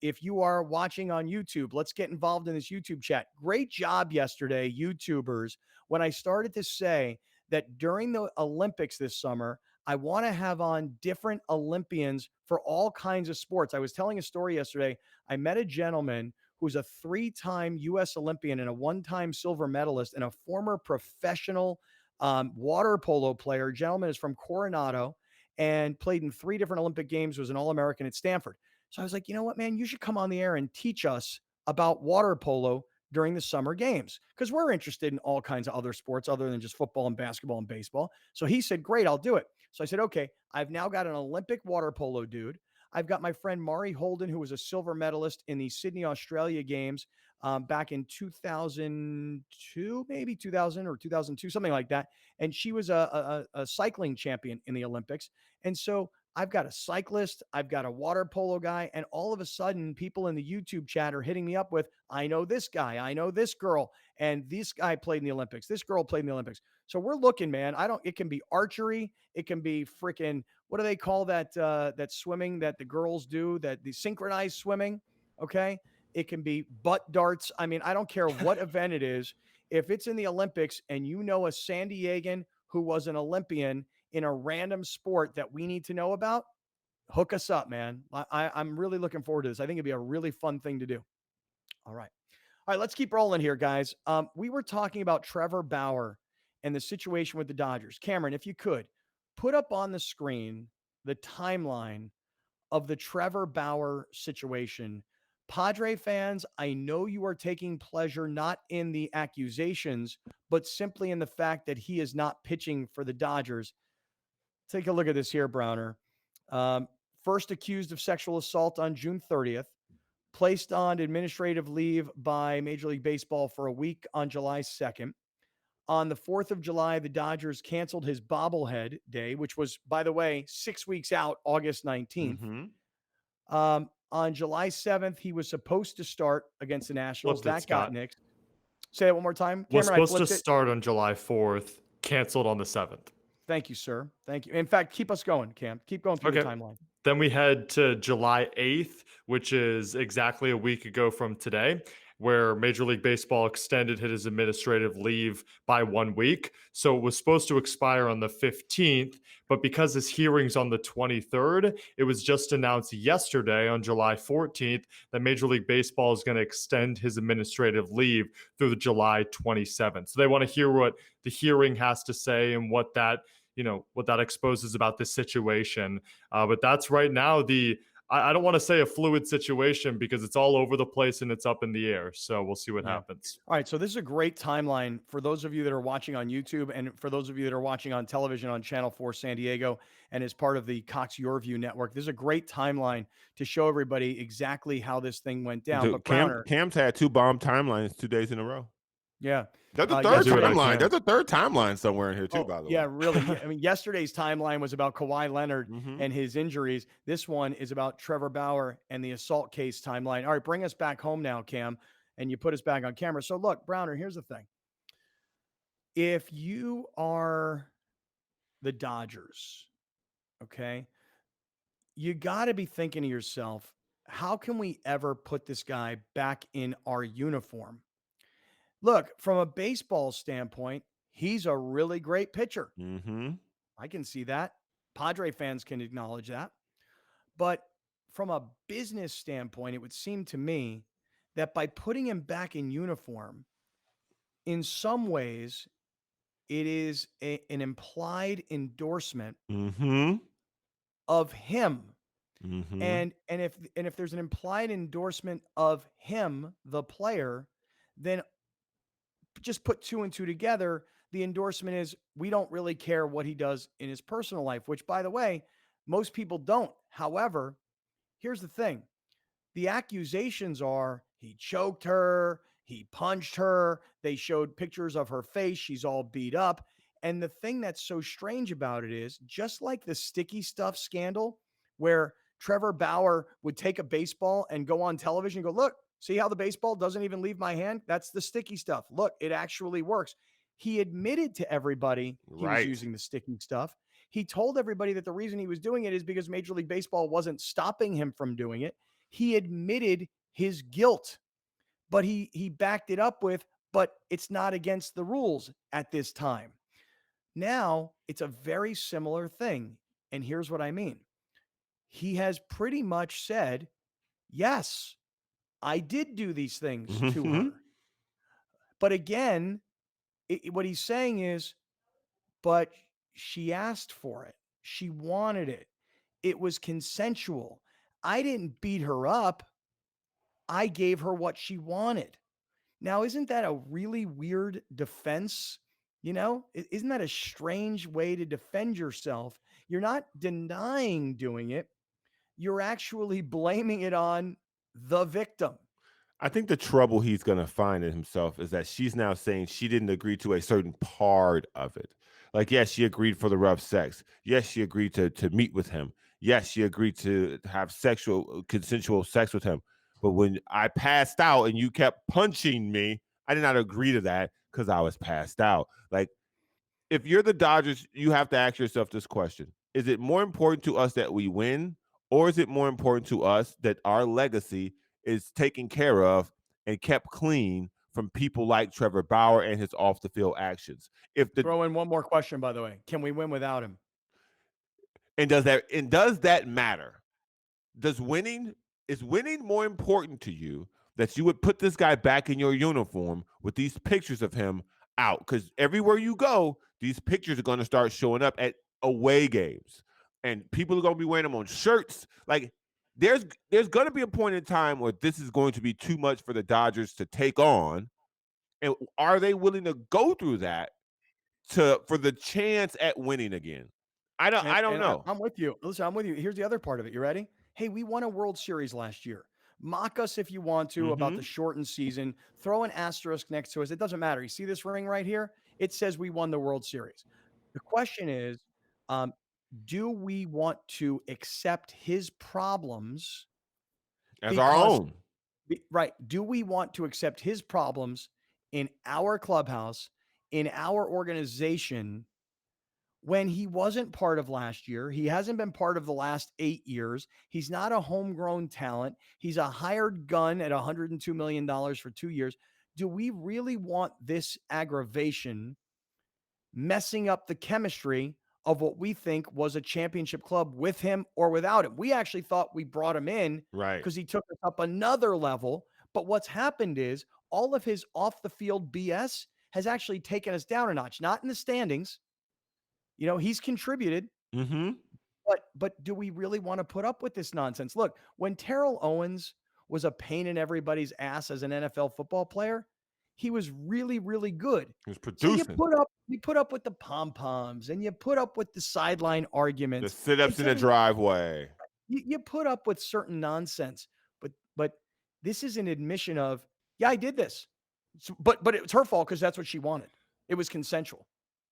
If you are watching on YouTube, let's get involved in this YouTube chat. Great job yesterday, YouTubers, when I started to say that during the Olympics this summer, I want to have on different Olympians for all kinds of sports. I was telling a story yesterday. I met a gentleman who's a 3-time U.S. Olympian and a 1-time silver medalist and a former professional water polo player. Gentleman is from Coronado and played in 3 different Olympic games, was an All-American at Stanford. So I was like, you know what, man, you should come on the air and teach us about water polo during the summer games because we're interested in all kinds of other sports other than just football and basketball and baseball. So he said, great, I'll do it. So I said, okay, I've now got an Olympic water polo dude. I've got my friend Mari Holden, who was a silver medalist in the Sydney, Australia games back in 2002, maybe 2000 or 2002, something like that. And she was a cycling champion in the Olympics. And so I've got a cyclist, I've got a water polo guy, and all of a sudden, people in the YouTube chat are hitting me up with, I know this guy, I know this girl, and this guy played in the Olympics, this girl played in the Olympics. So we're looking, man. It can be archery, it can be freaking, what do they call that that swimming that the girls do, that the synchronized swimming, okay? It can be butt darts. I mean, I don't care what event it is. If it's in the Olympics and you know a San Diegan who was an Olympian in a random sport that we need to know about, hook us up, man. I'm really looking forward to this. I think it'd be a really fun thing to do. All right. All right, let's keep rolling here, guys. We were talking about Trevor Bauer and the situation with the Dodgers. Cameron, if you could, put up on the screen the timeline of the Trevor Bauer situation. Padre fans, I know you are taking pleasure not in the accusations, but simply in the fact that he is not pitching for the Dodgers. Take a look at this here, Browner. First accused of sexual assault on June 30th, placed on administrative leave by Major League Baseball for a week on July 2nd. On the 4th of July, the Dodgers canceled his bobblehead day, which was, by the way, 6 weeks out, August 19th. Mhm. On July 7th, he was supposed to start against the Nationals. Flipped it, That got Scott. nixed. Say that one more time. Was Cameron, I supposed to flipped it. start on July 4th, canceled on the 7th. Thank you, sir. Thank you. In fact, keep us going, Cam. Keep going through the timeline. Then we head to July 8th, which is exactly a week ago from today, where Major League Baseball extended his administrative leave by 1 week. So it was supposed to expire on the 15th, but because his hearing's on the 23rd, it was just announced yesterday on July 14th that Major League Baseball is going to extend his administrative leave through the July 27th. So they want to hear what the hearing has to say and what that exposes about this situation. But that's right now I don't want to say a fluid situation because it's all over the place and it's up in the air. So we'll see what happens. All right. So this is a great timeline for those of you that are watching on YouTube and for those of you that are watching on television on Channel 4 San Diego and as part of the Cox Yorview network. This is a great timeline to show everybody exactly how this thing went down. Dude, But Browner, Cam's had 2 bomb timelines 2 days in a row. Yeah. There's a third timeline. There's a third timeline somewhere in here too, by the way. Yeah, really. I mean, yesterday's timeline was about Kawhi Leonard and his injuries. This one is about Trevor Bauer and the assault case timeline. All right, bring us back home now, Cam, and you put us back on camera. So look, Browner, here's the thing. If you are the Dodgers, okay, you got to be thinking to yourself, how can we ever put this guy back in our uniform? Look, from a baseball standpoint, he's a really great pitcher. Mm-hmm. I can see that. Padre fans can acknowledge that. But from a business standpoint, it would seem to me that by putting him back in uniform, in some ways, it is an implied endorsement of him. And if there's an implied endorsement of him, the player, then just put 2 and 2 together. The endorsement is we don't really care what he does in his personal life, which, by the way, most people don't. However, here's the thing. The accusations are he choked her, he punched her, they showed pictures of her face, she's all beat up. And the thing that's so strange about it is, just like the sticky stuff scandal, where Trevor Bauer would take a baseball and go on television and go, look, see how the baseball doesn't even leave my hand? That's the sticky stuff. Look, it actually works. He admitted to everybody he was using the sticky stuff. He told everybody that the reason he was doing it is because Major League Baseball wasn't stopping him from doing it. He admitted his guilt, but he backed it up with, but it's not against the rules at this time. Now, it's a very similar thing. And here's what I mean. He has pretty much said, yes, I did do these things to her. But again, what he's saying is, but she asked for it. She wanted it. It was consensual. I didn't beat her up. I gave her what she wanted. Now, isn't that a really weird defense? You know, isn't that a strange way to defend yourself? You're not denying doing it. You're actually blaming it on the victim. I think the trouble he's going to find in himself is that she's now saying she didn't agree to a certain part of it. Like, yes, she agreed for the rough sex. Yes, she agreed to meet with him. Yes, she agreed to have consensual sex with him. But when I passed out and you kept punching me, I did not agree to that because I was passed out. Like, if you're the Dodgers, you have to ask yourself this question. Is it more important to us that we win, or is it more important to us that our legacy is taken care of and kept clean from people like Trevor Bauer and his off-the-field actions? Throw in one more question, by the way. Can we win without him? And does that matter? Is winning more important to you that you would put this guy back in your uniform with these pictures of him out? Because everywhere you go, these pictures are going to start showing up at away games, and people are going to be wearing them on shirts. Like, there's going to be a point in time where this is going to be too much for the Dodgers to take on, and are they willing to go through that for the chance at winning again? I don't know. I'm with you. Listen, I'm with you. Here's the other part of it. You ready? Hey, we won a World Series last year. Mock us if you want to about the shortened season. Throw an asterisk next to us. It doesn't matter. You see this ring right here? It says we won the World Series. The question is, do we want to accept his problems as our own? Right. Do we want to accept his problems in our clubhouse, in our organization, when he wasn't part of last year? He hasn't been part of the last 8 years. He's not a homegrown talent. He's a hired gun at $102 million for 2 years. Do we really want this aggravation messing up the chemistry of what we think was a championship club with him or without him? We actually thought we brought him in because he took us up another level. But what's happened is all of his off the field BS has actually taken us down a notch, not in the standings. You know, he's contributed, but do we really want to put up with this nonsense? Look, when Terrell Owens was a pain in everybody's ass as an NFL football player, he was really, really good. He was producing. So you put up with the pom-poms, and you put up with the sideline arguments. The sit-ups in the driveway. You put up with certain nonsense, but this is an admission of, yeah, I did this. But it was her fault because that's what she wanted. It was consensual.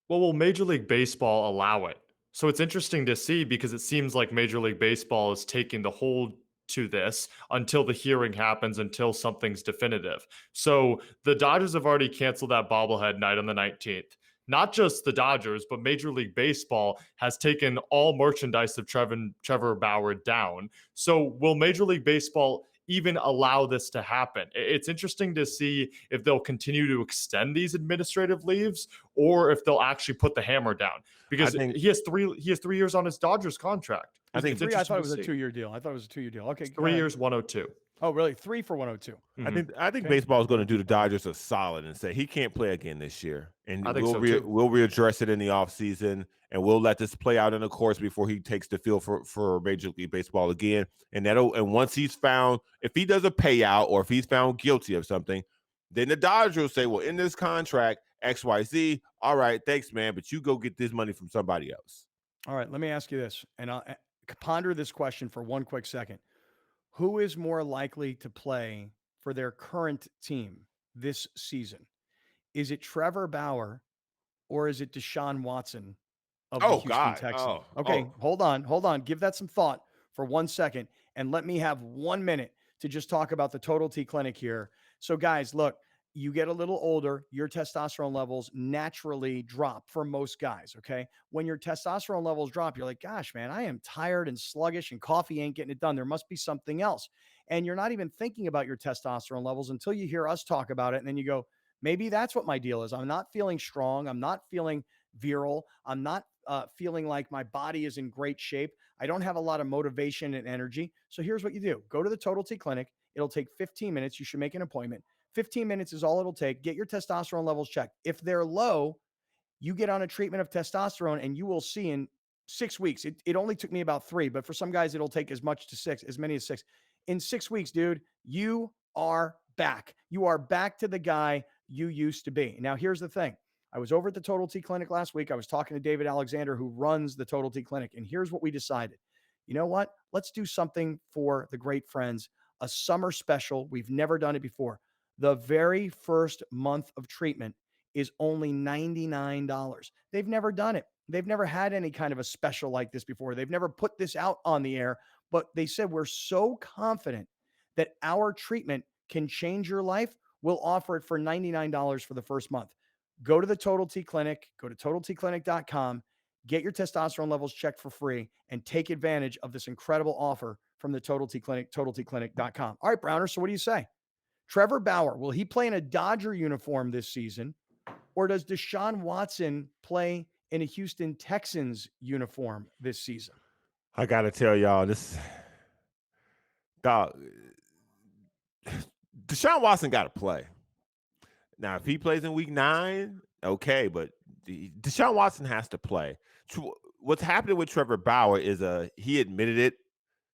Well, will Major League Baseball allow it? So it's interesting to see because it seems like Major League Baseball is taking the hold to this until the hearing happens, until something's definitive. So the Dodgers have already canceled that bobblehead night on the 19th. Not just the Dodgers, but Major League Baseball has taken all merchandise of Trevor Bauer down. So will Major League Baseball even allow this to happen? It's interesting to see if they'll continue to extend these administrative leaves or if they'll actually put the hammer down, because he has 3 years on his Dodgers contract. I thought it was a 2-year deal. Okay. 3 years, 102. Oh, really? 3 for 102. I think Okay. baseball is going to do the Dodgers a solid and say he can't play again this year, and I think so too. we'll readdress it in the offseason, and we'll let this play out in the course before he takes the field for Major League Baseball again. And once he's found, if he does a payout or if he's found guilty of something, then the Dodgers will say, well, in this contract XYZ, all right, thanks, man, but you go get this money from somebody else. All right, let me ask you this, and I'll ponder this question for one quick second. Who is more likely to play for their current team this season? Is it Trevor Bauer or is it Deshaun Watson of the Houston Texans? Okay, hold on. Give that some thought for 1 second, and let me have 1 minute to just talk about the Total T Clinic here. So, guys, look, you get a little older, your testosterone levels naturally drop for most guys, okay? When your testosterone levels drop, you're like, gosh, man, I am tired and sluggish and coffee ain't getting it done. There must be something else. And you're not even thinking about your testosterone levels until you hear us talk about it. And then you go, maybe that's what my deal is. I'm not feeling strong. I'm not feeling virile. I'm not feeling like my body is in great shape. I don't have a lot of motivation and energy. So here's what you do. Go to the Total T Clinic. It'll take 15 minutes. You should make an appointment. 15 minutes is all it'll take. Get your testosterone levels checked. If they're low, you get on a treatment of testosterone and you will see in 6 weeks. It only took me about 3, but for some guys, it'll take as many as 6. In 6 weeks, dude, you are back. You are back to the guy you used to be. Now, here's the thing. I was over at the Total T Clinic last week. I was talking to David Alexander, who runs the Total T Clinic. And here's what we decided. You know what? Let's do something for the great friends, a summer special. We've never done it before. The very first month of treatment is only $99. They've never done it. They've never had any kind of a special like this before. They've never put this out on the air, but they said, we're so confident that our treatment can change your life. We'll offer it for $99 for the first month. Go to the Total T Clinic, go to totaltclinic.com, get your testosterone levels checked for free, and take advantage of this incredible offer from the Total T Clinic, totaltclinic.com. All right, Browner, so what do you say? Trevor Bauer, will he play in a Dodger uniform this season, or does Deshaun Watson play in a Houston Texans uniform this season? I got to tell y'all, Deshaun Watson got to play. Now, if he plays in week 9, okay, but Deshaun Watson has to play. What's happening with Trevor Bauer is he admitted it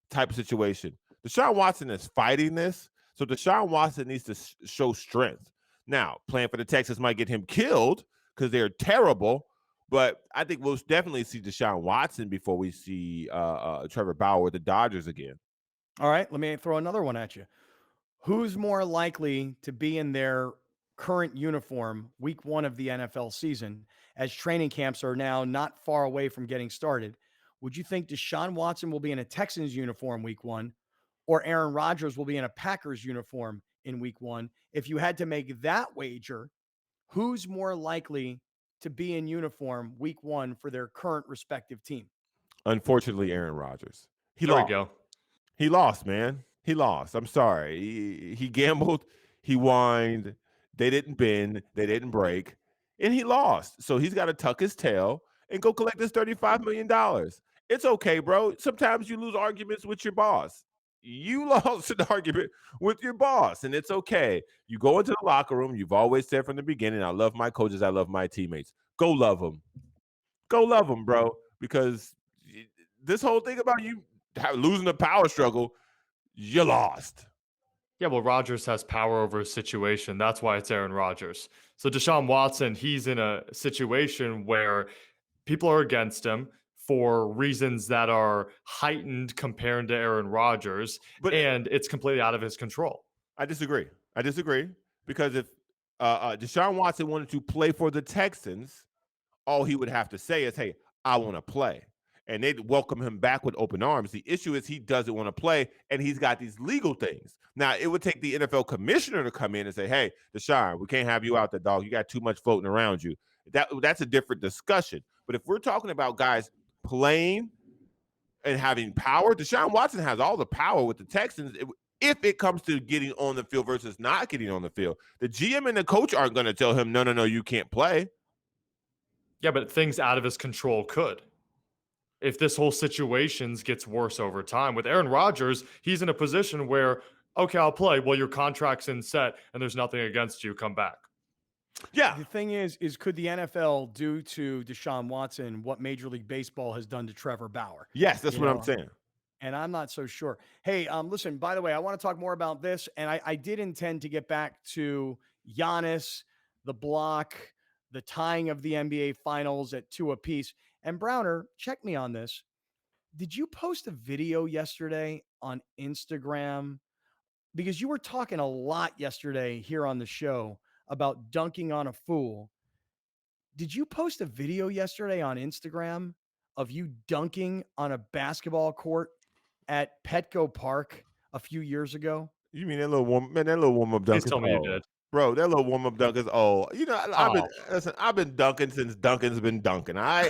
type of situation. Deshaun Watson is fighting this. So Deshaun Watson needs to show strength. Now, playing for the Texans might get him killed because they're terrible, but I think we'll definitely see Deshaun Watson before we see Trevor Bauer with the Dodgers again. All right, let me throw another one at you. Who's more likely to be in their current uniform week 1 of the NFL season, as training camps are now not far away from getting started? Would you think Deshaun Watson will be in a Texans uniform week 1? Or Aaron Rodgers will be in a Packers uniform in week 1? If you had to make that wager, who's more likely to be in uniform week 1 for their current respective team? Unfortunately, Aaron Rodgers. There we go. He lost, man. He lost. I'm sorry. He gambled. He whined. They didn't bend. They didn't break. And he lost. So he's got to tuck his tail and go collect this $35 million. It's okay, bro. Sometimes you lose arguments with your boss. You lost an argument with your boss, and it's okay. You go into the locker room. You've always said from the beginning, I love my coaches. I love my teammates. Go love them. Go love them, bro, because this whole thing about you losing the power struggle, you lost. Yeah, well, Rodgers has power over his situation. That's why it's Aaron Rodgers. So Deshaun Watson, he's in a situation where people are against him for reasons that are heightened compared to Aaron Rodgers, and it's completely out of his control. I disagree. Because if Deshaun Watson wanted to play for the Texans, all he would have to say is, hey, I want to play. And they'd welcome him back with open arms. The issue is he doesn't want to play, and he's got these legal things. Now, it would take the NFL commissioner to come in and say, hey, Deshaun, we can't have you out there, dog. You got too much floating around you. That's a different discussion. But if we're talking about guys playing and having power, Deshaun Watson has all the power with the Texans if it comes to getting on the field versus not getting on the field. The GM and the coach aren't going to tell him, no, you can't play. Yeah, but things out of his control could. If this whole situation gets worse over time. With Aaron Rodgers, he's in a position where okay, I'll play. Well, your contract's in set and there's nothing against you. Come back. Yeah. The thing is could the NFL do to Deshaun Watson what Major League Baseball has done to Trevor Bauer? Yes, that's You what know, I'm saying. And I'm not so sure. Hey, listen, by the way, I want to talk more about this. And I did intend to get back to Giannis, the block, the tying of the NBA finals at 2 apiece. And Browner, check me on this. Did you post a video yesterday on Instagram? Because you were talking a lot yesterday here on the show about dunking on a fool. Did you post a video yesterday on Instagram of you dunking on a basketball court at Petco Park a few years ago? You mean that little woman? Man, that little warm-up dunk Please is tell me you old. did. Bro, that little warm-up dunk is old. You know, Oh. I've been dunking since Duncan's been dunking. I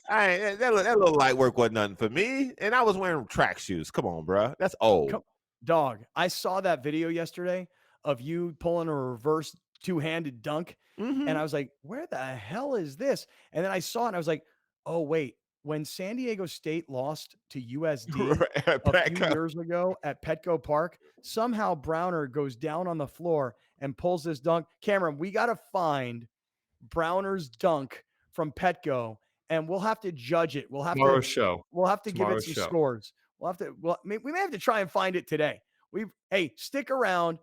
ain't that little light work wasn't nothing for me. And I was wearing track shoes. Come on, bro. That's old. Dog, I saw that video yesterday of you pulling a reverse two-handed dunk. Mm-hmm. And I was like, where the hell is this? And then I saw it and I was like, oh, wait. When San Diego State lost to USD a few years ago at Petco Park, somehow Browner goes down on the floor and pulls this dunk. Cameron, we got to find Browner's dunk from Petco, and we'll have to judge it. We'll have Tomorrow's to show. We'll have to give it Tomorrow's some show. scores. We may have to try and find it today. Hey, stick around.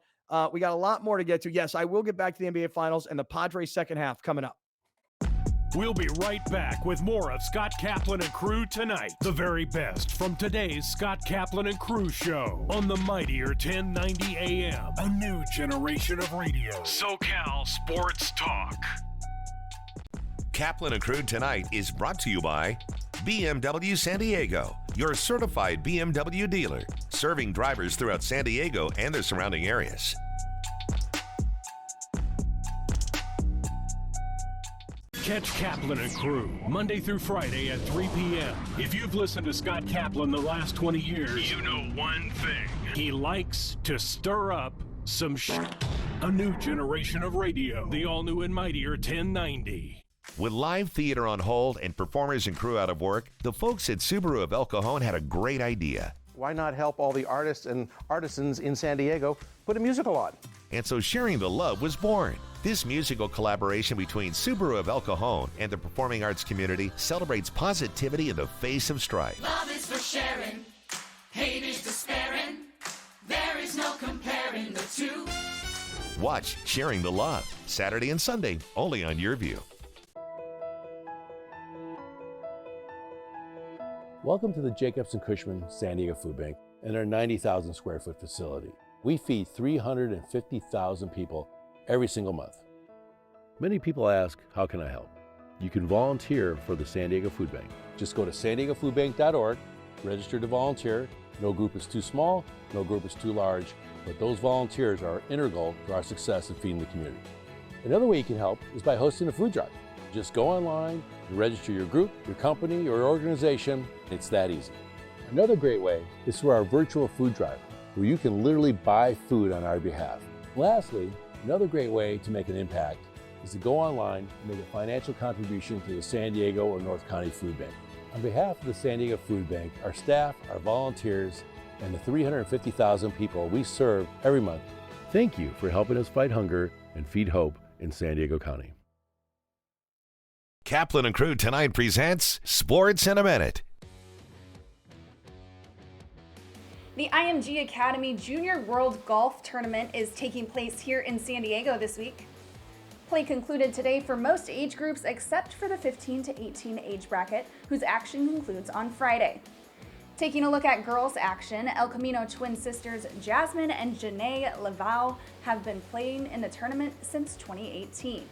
We got a lot more to get to. Yes, I will get back to the NBA Finals and the Padres second half coming up. We'll be right back with more of Scott Kaplan and crew tonight. The very best from today's Scott Kaplan and crew show on the mightier 1090 AM. A new generation of radio. SoCal Sports Talk. Kaplan and Crew tonight is brought to you by BMW San Diego, your certified BMW dealer, serving drivers throughout San Diego and the surrounding areas. Catch Kaplan and crew Monday through Friday at 3 p.m. If you've listened to Scott Kaplan the last 20 years, you know one thing. He likes to stir up some A new generation of radio. The all-new and mightier 1090. With live theater on hold and performers and crew out of work, the folks at Subaru of El Cajon had a great idea. Why not help all the artists and artisans in San Diego put a musical on? And so Sharing the Love was born. This musical collaboration between Subaru of El Cajon and the performing arts community celebrates positivity in the face of strife. Love is for sharing, hate is despairing. There is no comparing the two. Watch Sharing the Love, Saturday and Sunday, only on Your View. Welcome to the Jacobs and Cushman San Diego Food Bank and our 90,000 square foot facility. We feed 350,000 people every single month. Many people ask, how can I help? You can volunteer for the San Diego Food Bank. Just go to sandiegofoodbank.org, register to volunteer. No group is too small, no group is too large, but those volunteers are integral to our success in feeding the community. Another way you can help is by hosting a food drive. Just go online and register your group, your company, or organization. It's that easy. Another great way is through our virtual food drive, where you can literally buy food on our behalf. Lastly, another great way to make an impact is to go online and make a financial contribution to the San Diego or North County Food Bank. On behalf of the San Diego Food Bank, our staff, our volunteers, and the 350,000 people we serve every month, thank you for helping us fight hunger and feed hope in San Diego County. Kaplan and Crew tonight presents Sports in a Minute. The IMG Academy Junior World Golf Tournament is taking place here in San Diego this week. Play concluded today for most age groups except for the 15 to 18 age bracket, whose action concludes on Friday. Taking a look at girls' action, El Camino twin sisters Jasmine and Janae Laval have been playing in the tournament since 2018.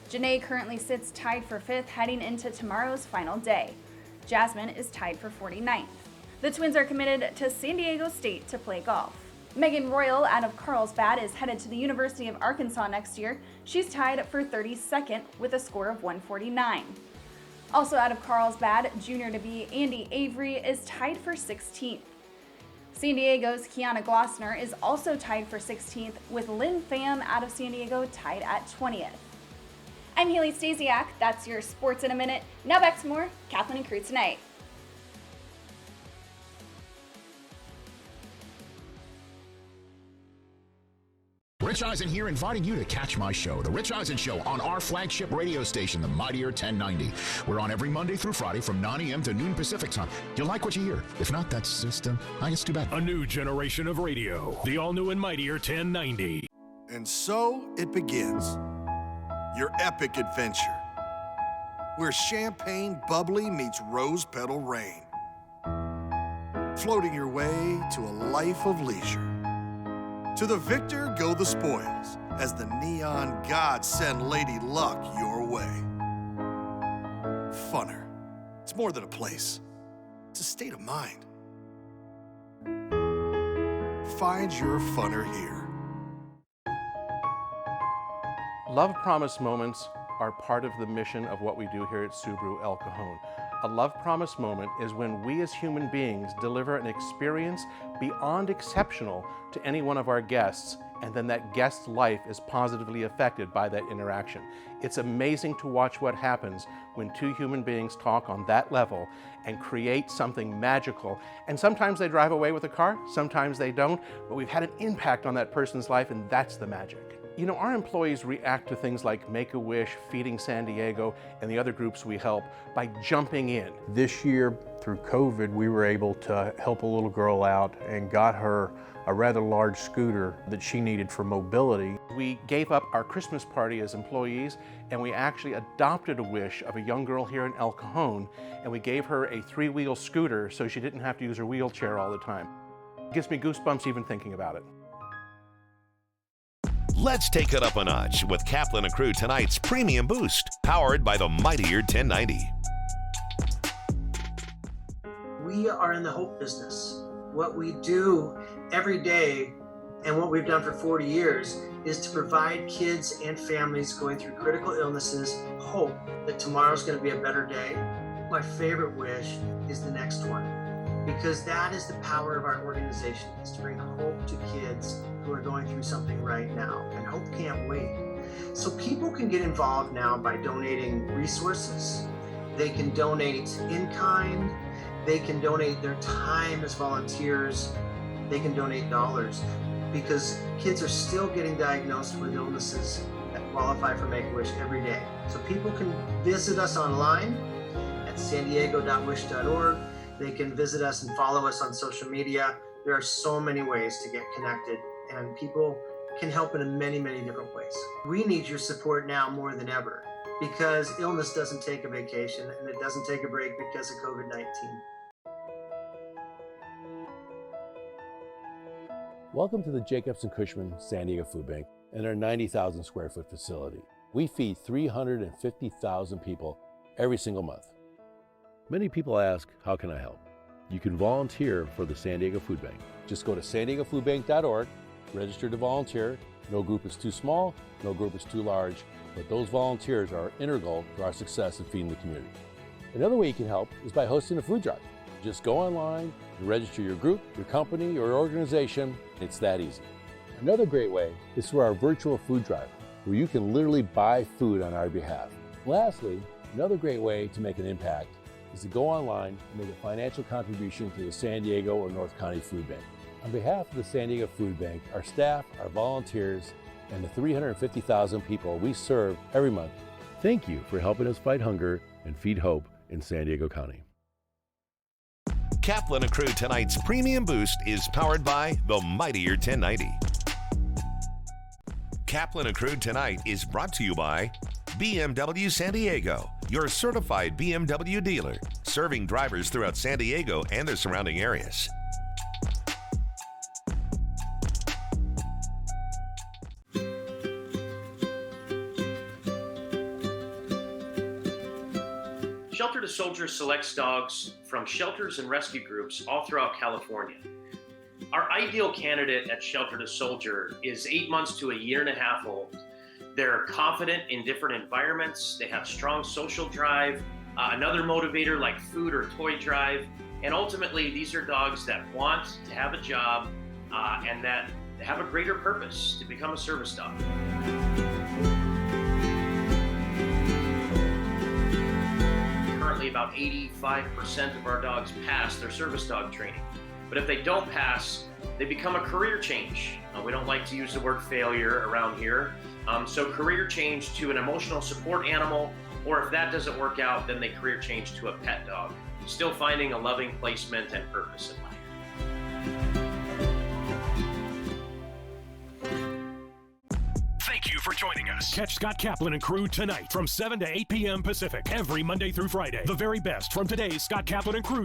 Janae currently sits tied for 5th heading into tomorrow's final day. Jasmine is tied for 49th. The twins are committed to San Diego State to play golf. Megan Royal out of Carlsbad is headed to the University of Arkansas next year. She's tied for 32nd with a score of 149. Also out of Carlsbad, junior-to-be Andy Avery is tied for 16th. San Diego's Kiana Glossner is also tied for 16th, with Lynn Pham out of San Diego tied at 20th. I'm Haley Stasiak. That's your Sports in a Minute. Now back to more Kaplan and Crew tonight. Rich Eisen here, inviting you to catch my show, The Rich Eisen Show, on our flagship radio station, the Mightier 1090. We're on every Monday through Friday from 9 a.m. to noon Pacific time. You'll like what you hear. If not, that's just, I guess, too bad. A new generation of radio. The all-new and Mightier 1090. And so it begins. Your epic adventure, where champagne bubbly meets rose petal rain. Floating your way to a life of leisure. To the victor go the spoils, as the neon gods send Lady Luck your way. Funner. It's more than a place. It's a state of mind. Find your funner here. Love promise moments are part of the mission of what we do here at Subaru El Cajon. A love promise moment is when we as human beings deliver an experience beyond exceptional to any one of our guests, and then that guest's life is positively affected by that interaction. It's amazing to watch what happens when two human beings talk on that level and create something magical. And sometimes they drive away with a car, sometimes they don't, but we've had an impact on that person's life, and that's the magic. You know, our employees react to things like Make-A-Wish, Feeding San Diego, and the other groups we help by jumping in. This year, through COVID, we were able to help a little girl out and got her a rather large scooter that she needed for mobility. We gave up our Christmas party as employees, and we actually adopted a wish of a young girl here in El Cajon, and we gave her a 3-wheel scooter so she didn't have to use her wheelchair all the time. It gives me goosebumps even thinking about it. Let's take it up a notch with Kaplan and Crew tonight's Premium Boost, powered by the Mightier 1090. We are in the hope business. What we do every day and what we've done for 40 years is to provide kids and families going through critical illnesses hope that tomorrow's going to be a better day. My favorite wish is the next one, because that is the power of our organization, is to bring hope to kids who are going through something right now, and hope can't wait. So people can get involved now by donating resources. They can donate in kind, they can donate their time as volunteers, they can donate dollars, because kids are still getting diagnosed with illnesses that qualify for Make-A-Wish every day. So people can visit us online at sandiego.wish.org. They can visit us and follow us on social media. There are so many ways to get connected, and people can help in many, many different ways. We need your support now more than ever, because illness doesn't take a vacation and it doesn't take a break because of COVID-19. Welcome to the Jacobs & Cushman San Diego Food Bank and our 90,000 square foot facility. We feed 350,000 people every single month. Many people ask, how can I help? You can volunteer for the San Diego Food Bank. Just go to sandiegofoodbank.org, register to volunteer. No group is too small, no group is too large, but those volunteers are integral to our success in feeding the community. Another way you can help is by hosting a food drive. Just go online and register your group, your company, or organization. It's that easy. Another great way is through our virtual food drive, where you can literally buy food on our behalf. Lastly, another great way to make an impact is to go online and make a financial contribution to the San Diego or North County Food Bank. On behalf of the San Diego Food Bank, our staff, our volunteers, and the 350,000 people we serve every month, thank you for helping us fight hunger and feed hope in San Diego County. Kaplan and Crew tonight's Premium Boost is powered by the Mightier 1090. Kaplan and Crew tonight is brought to you by BMW San Diego, your certified BMW dealer, serving drivers throughout San Diego and the surrounding areas. Shelter to Soldier selects dogs from shelters and rescue groups all throughout California. Our ideal candidate at Shelter to Soldier is 8 months to a year and a half old. They're confident in different environments. They have strong social drive, another motivator like food or toy drive. And ultimately, these are dogs that want to have a job and that have a greater purpose to become a service dog. Currently, about 85% of our dogs pass their service dog training. But if they don't pass, they become a career change. We don't like to use the word failure around here. So career change to an emotional support animal, or if that doesn't work out, then they career change to a pet dog. Still finding a loving placement and purpose in life. Thank you for joining us. Catch Scott Kaplan and crew tonight from 7 to 8 p.m. Pacific every Monday through Friday. The very best from today's Scott Kaplan and crew